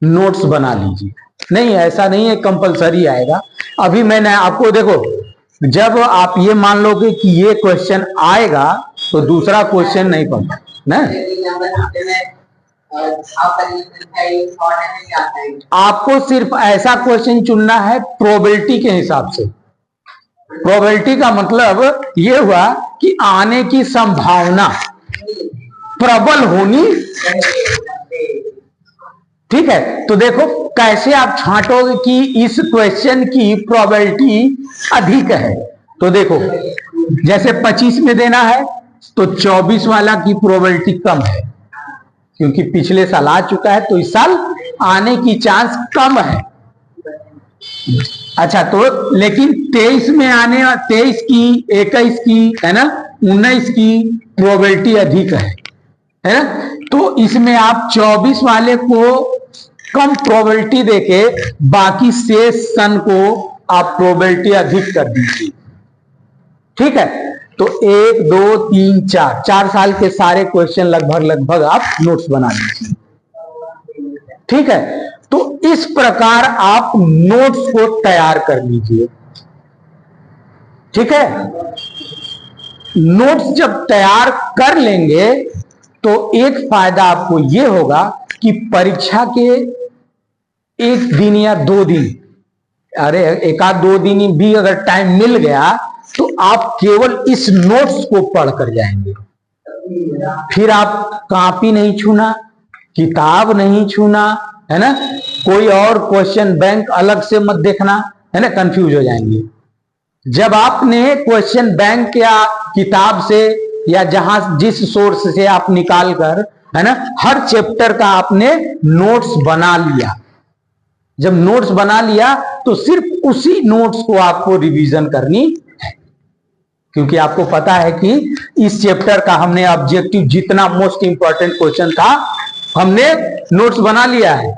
A: नोट्स बना लीजिए। नहीं, ऐसा नहीं है कंपलसरी आएगा। अभी मैंने आपको, देखो जब आप ये मान लोगे कि ये क्वेश्चन आएगा तो दूसरा क्वेश्चन नहीं पढ़ना ना। आपको सिर्फ ऐसा क्वेश्चन चुनना है प्रोबेबिलिटी के हिसाब से। प्रोबेबिलिटी का मतलब ये हुआ कि आने की संभावना प्रबल होनी, ठीक है, तो देखो कैसे आप छांटोगे कि इस क्वेश्चन की प्रोबेबिलिटी अधिक है। तो देखो जैसे 25 में देना है तो 24 वाला की प्रोबेबिलिटी कम है, क्योंकि पिछले साल आ चुका है तो इस साल आने की चांस कम है। अच्छा, तो लेकिन 23 में आने, 23 की, 21 की, है ना, 19 की प्रोबेबिलिटी अधिक है ना। तो इसमें आप 24 वाले को कम प्रोबेबिलिटी देके बाकी शेष सन को आप प्रोबेबिलिटी अधिक कर दीजिए। ठीक है, तो 1 2 3 4 4 साल के सारे क्वेश्चन लगभग आप नोट्स बना लीजिए। ठीक है, तो इस प्रकार आप नोट्स को तैयार कर लीजिए। ठीक है, नोट्स जब तैयार कर लेंगे तो एक फायदा आपको यह होगा कि परीक्षा के 1 दिन या 2 दिन, अरे 1-2 दिन भी अगर टाइम मिल गया तो आप केवल इस नोट्स को पढ़कर जाएंगे। फिर आप कॉपी नहीं छूना, किताब नहीं छूना, है ना, कोई और क्वेश्चन बैंक अलग से मत देखना, है ना, कंफ्यूज हो जाएंगे। जब आपने क्वेश्चन बैंक या किताब से या जहां जिस सोर्स से आप निकाल कर, है ना, हर चैप्टर का आपने नोट्स बना लिया। जब नोट्स बना लिया तो सिर्फ उसी नोट्स को आपको रिवीजन करनी है, क्योंकि आपको पता है कि इस चैप्टर का हमने ऑब्जेक्टिव जितना मोस्ट इंपॉर्टेंट क्वेश्चन था हमने नोट्स बना लिया है।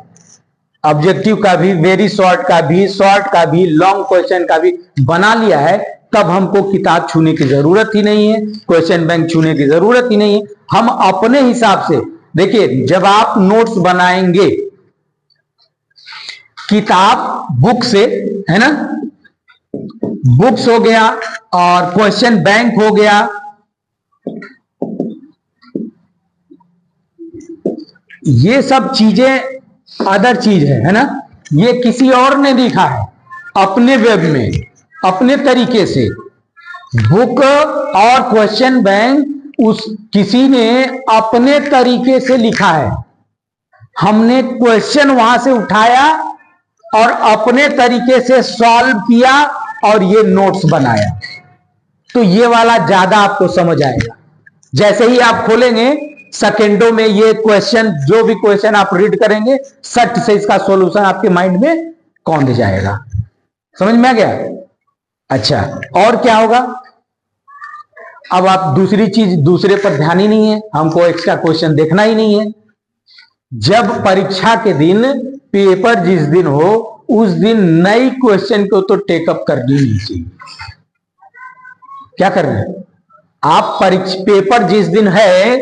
A: ऑब्जेक्टिव का भी, वेरी शॉर्ट का भी, शॉर्ट का भी, लॉन्ग क्वेश्चन का भी बना लिया है। तब हमको किताब छूने की जरूरत ही नहीं है, क्वेश्चन बैंक छूने की जरूरत ही नहीं है। हम अपने हिसाब से देखिए, जब आप नोट्स बनाएंगे किताब बुक से, है ना, बुक्स हो गया और क्वेश्चन बैंक हो गया, ये सब चीजें अदर चीज है ना, ये किसी और ने लिखा है अपने वेब में अपने तरीके से। बुक और क्वेश्चन बैंक उस किसी ने अपने तरीके से लिखा है, हमने क्वेश्चन वहां से उठाया और अपने तरीके से सॉल्व किया और ये नोट्स बनाया। तो ये वाला ज्यादा आपको समझ आएगा। जैसे ही आप खोलेंगे सेकेंडों में ये क्वेश्चन, जो भी क्वेश्चन आप रीड करेंगे सट से इसका सॉल्यूशन आपके माइंड में कौंध जाएगा। समझ में आ गया? अच्छा, और क्या होगा? अब आप दूसरी चीज, दूसरे पर ध्यान ही नहीं है, हमको एक्स्ट्रा क्वेश्चन देखना ही नहीं है। जब परीक्षा के दिन, पेपर जिस दिन हो उस दिन नई क्वेश्चन को तो टेकअप करनी ही चाहिए। क्या कर रहे हैं आप? पेपर जिस दिन है,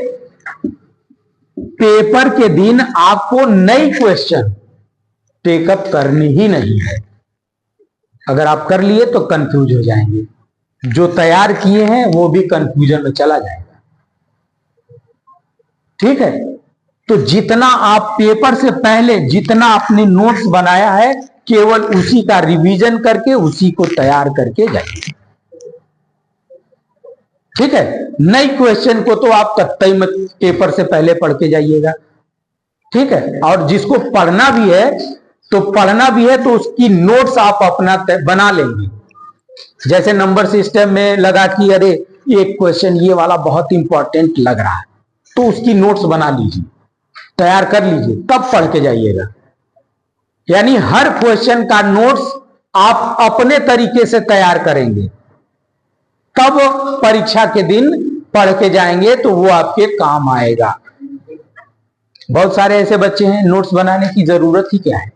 A: पेपर के दिन आपको नई क्वेश्चन टेकअप करनी ही नहीं है। अगर आप कर लिए तो कंफ्यूज हो जाएंगे, जो तैयार किए हैं वो भी कंफ्यूजन में चला जाएगा। ठीक है, तो जितना आप पेपर से पहले जितना आपने नोट्स बनाया है केवल उसी का रिवीजन करके उसी को तैयार करके जाइए। ठीक है, नई क्वेश्चन को तो आप कतई मत पेपर से पहले पढ़ के जाइएगा। ठीक है, और जिसको पढ़ना भी है तो उसकी नोट्स आप अपना बना लेंगे। जैसे नंबर सिस्टम में लगा कि अरे एक क्वेश्चन ये वाला बहुत इंपॉर्टेंट लग रहा है, तो उसकी नोट्स बना लीजिए, तैयार कर लीजिए, तब पढ़ के जाइएगा। यानी हर क्वेश्चन का नोट्स आप अपने तरीके से तैयार करेंगे, तब परीक्षा के दिन पढ़ के जाएंगे तो वो आपके काम आएगा। बहुत सारे ऐसे बच्चे हैं, नोट्स बनाने की जरूरत ही क्या है,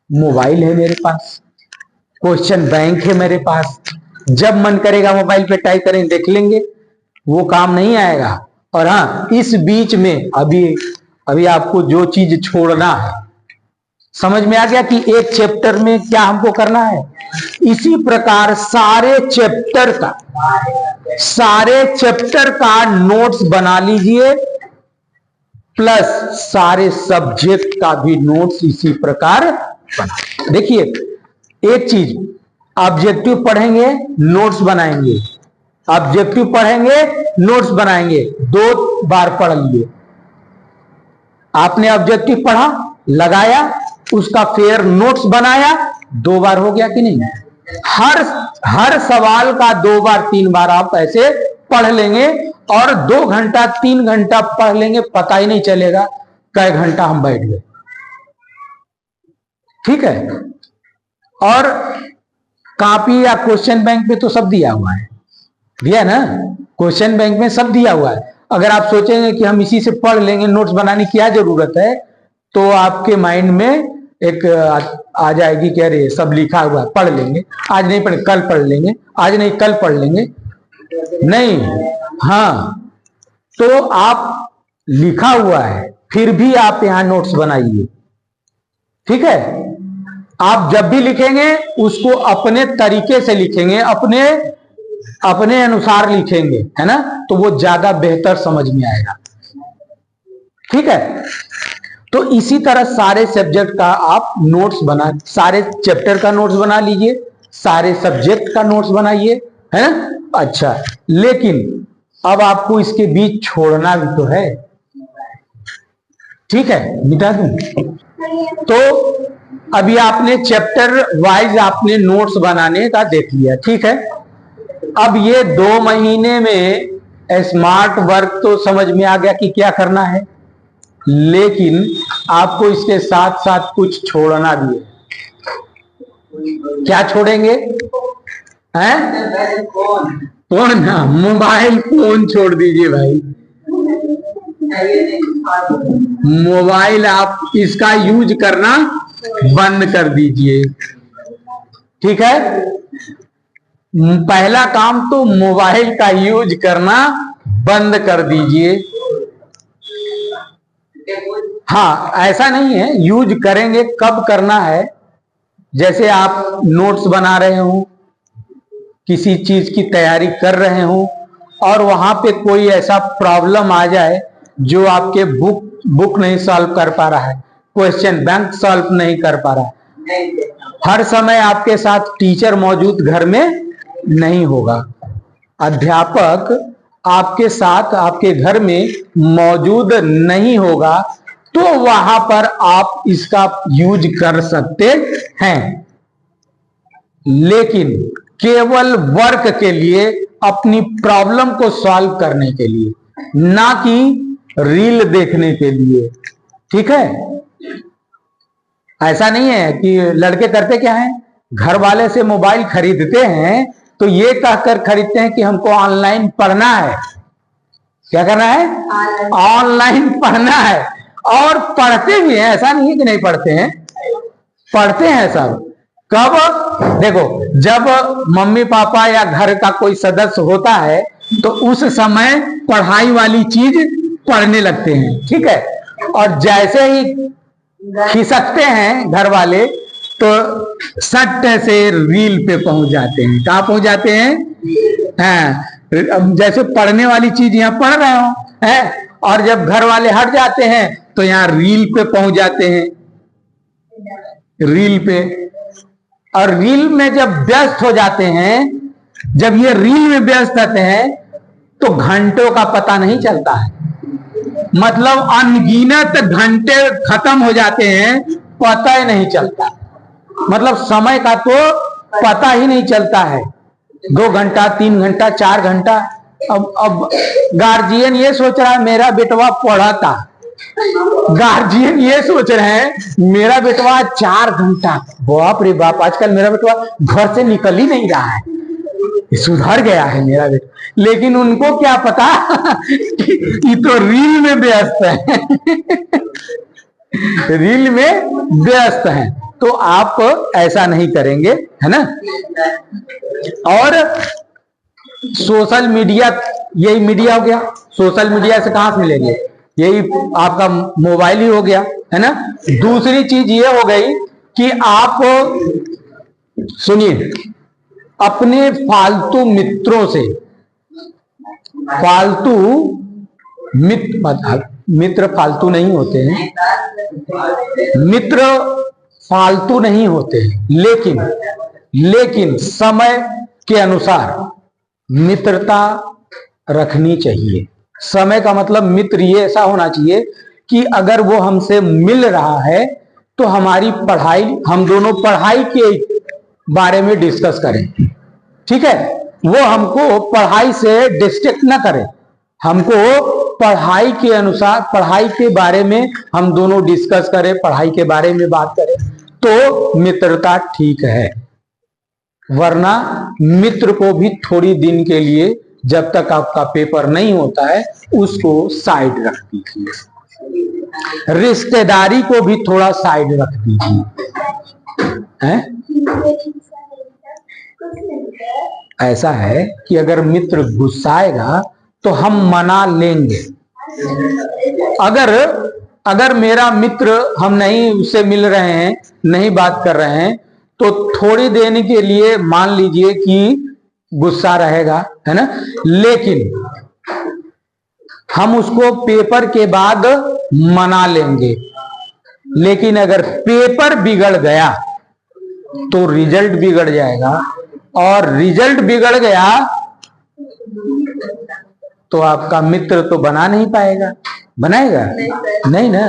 A: मोबाइल है मेरे पास, क्वेश्चन बैंक है मेरे पास, जब मन करेगा मोबाइल पे टाइप करें देख लेंगे, वो काम नहीं आएगा। और हाँ, इस बीच में अभी आपको जो चीज छोड़ना है, समझ में आ गया कि एक चैप्टर में क्या हमको करना है। इसी प्रकार सारे चैप्टर का नोट्स बना लीजिए, प्लस सारे सब्जेक्ट का भी नोट्स इसी प्रकार बना। देखिए एक चीज, ऑब्जेक्टिव पढ़ेंगे नोट्स बनाएंगे, ऑब्जेक्टिव पढ़ेंगे नोट्स बनाएंगे, 2 बार पढ़ लिए। आपने ऑब्जेक्टिव पढ़ा, लगाया, उसका फेयर नोट्स बनाया, 2 बार हो गया कि नहीं? हर सवाल का 2 बार 3 बार आप ऐसे पढ़ लेंगे और 2 घंटा 3 घंटा पढ़ लेंगे, पता ही नहीं चलेगा कई घंटा हम बैठ गए। ठीक है। और कॉपी या क्वेश्चन बैंक में तो सब दिया हुआ है, दिया ना, क्वेश्चन बैंक में सब दिया हुआ है। अगर आप सोचेंगे कि हम इसी से पढ़ लेंगे, नोट्स बनाने की क्या जरूरत है, तो आपके माइंड में एक आ जाएगी कि अरे सब लिखा हुआ है, पढ़ लेंगे, आज नहीं पढ़ कल पढ़ लेंगे, आज नहीं कल पढ़ लेंगे। नहीं, हाँ, तो आप लिखा हुआ है फिर भी आप यहां नोट्स बनाइए। ठीक है। आप जब भी लिखेंगे उसको अपने तरीके से लिखेंगे, अपने अनुसार लिखेंगे, है ना, तो वो ज्यादा बेहतर समझ में आएगा। ठीक है। तो इसी तरह सारे सब्जेक्ट का आप नोट्स बना, सारे चैप्टर का नोट्स बना लीजिए, सारे सब्जेक्ट का नोट्स बनाइए, है ना। अच्छा, लेकिन अब आपको इसके बीच छोड़ना भी तो है। ठीक है, मिटा दूं? तो अभी आपने चैप्टर वाइज आपने नोट्स बनाने का देख लिया। ठीक है। अब ये 2 महीने में स्मार्ट वर्क तो समझ में आ गया कि क्या करना है, लेकिन आपको इसके साथ साथ कुछ छोड़ना भी है। क्या छोड़ेंगे? हैं? फोन, ना, मोबाइल फोन छोड़ दीजिए भाई। मोबाइल आप इसका यूज करना बंद कर दीजिए। ठीक है। पहला काम तो मोबाइल का यूज करना बंद कर दीजिए। हाँ, ऐसा नहीं है, यूज करेंगे, कब करना है? जैसे आप नोट्स बना रहे हो, किसी चीज की तैयारी कर रहे हो और वहां पे कोई ऐसा प्रॉब्लम आ जाए जो आपके बुक नहीं सॉल्व कर पा रहा है, क्वेश्चन बैंक सॉल्व नहीं कर पा रहा है, हर समय आपके साथ टीचर मौजूद घर में नहीं होगा, अध्यापक आपके साथ आपके घर में मौजूद नहीं होगा, तो वहां पर आप इसका यूज कर सकते हैं। लेकिन केवल वर्क के लिए, अपनी प्रॉब्लम को सॉल्व करने के लिए, ना कि रील देखने के लिए। ठीक है। ऐसा नहीं है कि लड़के करते क्या है, घर वाले से मोबाइल खरीदते हैं तो ये कहकर खरीदते हैं कि हमको ऑनलाइन पढ़ना है। क्या करना है? ऑनलाइन पढ़ना है। और पढ़ते भी हैं, ऐसा नहीं है कि नहीं पढ़ते हैं, पढ़ते हैं सब। कब? देखो, जब मम्मी पापा या घर का कोई सदस्य होता है तो उस समय पढ़ाई वाली चीज पढ़ने लगते हैं। ठीक है। और जैसे ही खिसकते हैं घर वाले तो सट से रील पे पहुंच जाते हैं। कहां पहुंच जाते हैं? हाँ, जैसे पढ़ने वाली चीज यहां पढ़ रहे हो है, और जब घर वाले हट जाते हैं तो यहां रील पे पहुंच जाते हैं, रील पे। और रील में जब व्यस्त हो जाते हैं, जब ये रील में व्यस्त रहते हैं तो घंटों का पता नहीं चलता है, मतलब अनगिनत घंटे खत्म हो जाते हैं, पता ही नहीं चलता, मतलब समय का तो पता ही नहीं चलता है। 2 घंटा 3 घंटा 4 घंटा। अब गार्जियन ये सोच रहा है मेरा बेटवा पढ़ा था, गार्जियन ये सोच रहे हैं मेरा बेटवा 4 घंटा, बाप रे बाप, आजकल मेरा बेटवा घर से निकल ही नहीं रहा है, सुधर गया है मेरा बेटा। लेकिन उनको क्या पता कि तो रील में व्यस्त है, रील में व्यस्त है। तो आप ऐसा नहीं करेंगे, है ना। और सोशल मीडिया, यही मीडिया हो गया, सोशल मीडिया से कहां से मिलेंगे, यही आपका मोबाइल ही हो गया, है ना। दूसरी चीज ये हो गई कि आप सुनिए, अपने फालतू मित्रों से, फालतू मित्र फालतू नहीं होते हैं, मित्र फालतू नहीं होते हैं, लेकिन समय के अनुसार मित्रता रखनी चाहिए। समय का मतलब मित्र ये ऐसा होना चाहिए कि अगर वो हमसे मिल रहा है तो हमारी पढ़ाई, हम दोनों पढ़ाई के बारे में डिस्कस करें, ठीक है। वो हमको पढ़ाई से डिस्ट्रैक्ट ना करे, हमको पढ़ाई के अनुसार, पढ़ाई के बारे में हम दोनों डिस्कस करें, पढ़ाई के बारे में बात करें, तो मित्रता ठीक है। वरना मित्र को भी थोड़ी दिन के लिए, जब तक आपका पेपर नहीं होता है, उसको साइड रख दीजिए। रिश्तेदारी को भी थोड़ा साइड रख दीजिए। हैं? ऐसा है कि अगर मित्र गुस्साएगा तो हम मना लेंगे। अगर मेरा मित्र, हम नहीं उससे मिल रहे हैं, नहीं बात कर रहे हैं, तो थोड़ी देर के लिए मान लीजिए कि गुस्सा रहेगा, है ना, लेकिन हम उसको पेपर के बाद मना लेंगे। लेकिन अगर पेपर बिगड़ गया तो रिजल्ट बिगड़ जाएगा, और रिजल्ट बिगड़ गया तो आपका मित्र तो बना नहीं पाएगा, बनाएगा नहीं ना,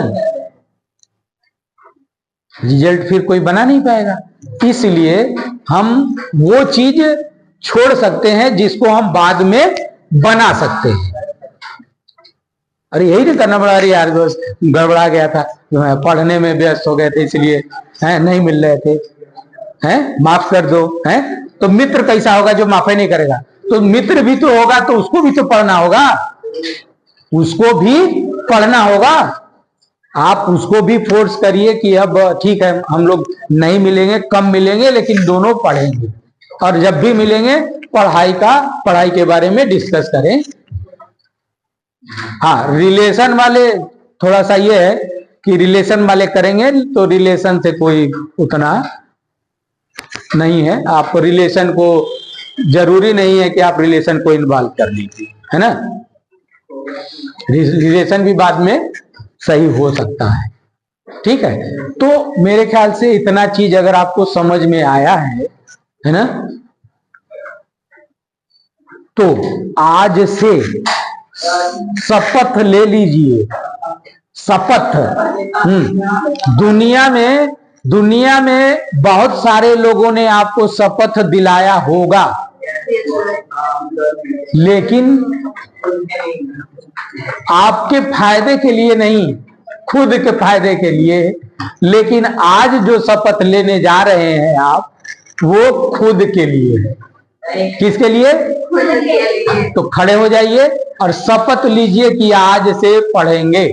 A: रिजल्ट फिर कोई बना नहीं पाएगा। इसलिए हम वो चीज छोड़ सकते हैं जिसको हम बाद में बना सकते हैं। अरे यही नहीं करना पड़ा, अरे यार दोस्त गड़बड़ा गया था, पढ़ने में व्यस्त हो गए थे, इसलिए नहीं मिल रहे थे, हैं, माफ कर दो, हैं। तो मित्र कैसा होगा जो माफ नहीं करेगा? तो मित्र भी तो होगा, तो उसको भी तो पढ़ना होगा, उसको भी पढ़ना होगा। आप उसको भी फोर्स करिए कि अब ठीक है, हम लोग नहीं मिलेंगे, कम मिलेंगे, लेकिन दोनों पढ़ेंगे, और जब भी मिलेंगे पढ़ाई के बारे में डिस्कस करें। हाँ, रिलेशन वाले थोड़ा सा ये है कि रिलेशन वाले करेंगे तो रिलेशन से कोई उतना नहीं है, आप रिलेशन को, जरूरी नहीं है कि आप रिलेशन को इन्वॉल्व कर लीजिए, है ना। रिलेशन भी बाद में सही हो सकता है, ठीक है। तो मेरे ख्याल से इतना चीज अगर आपको समझ में आया है ना, तो आज से शपथ ले लीजिए, शपथ। दुनिया में बहुत सारे लोगों ने आपको शपथ दिलाया होगा, लेकिन आपके फायदे के लिए नहीं, खुद के फायदे के लिए। लेकिन आज जो शपथ लेने जा रहे हैं आप, वो खुद के लिए है। किसके लिए? तो खड़े हो जाइए और शपथ लीजिए कि आज से पढ़ेंगे।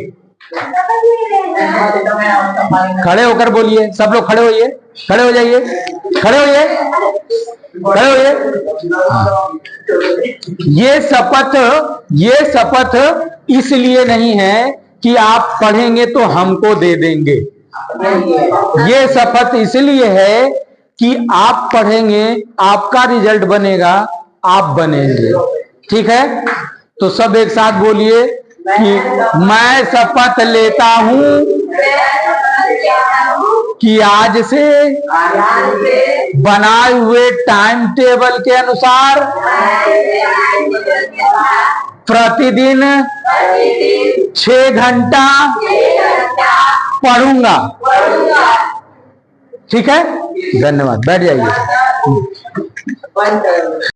A: खड़े होकर बोलिए, सब लोग खड़े होइए, खड़े हो जाइए, खड़े होइए, खड़े होइए। ये शपथ इसलिए नहीं है कि आप पढ़ेंगे तो हमको दे देंगे। ये शपथ इसलिए है कि आप पढ़ेंगे, आपका रिजल्ट बनेगा, आप बनेंगे, ठीक है। तो सब एक साथ बोलिए कि मैं शपथ लेता हूं कि आज से बनाए हुए टाइम टेबल के अनुसार प्रतिदिन 6 घंटा पढ़ूंगा, ठीक है। धन्यवाद, बैठ जाइए।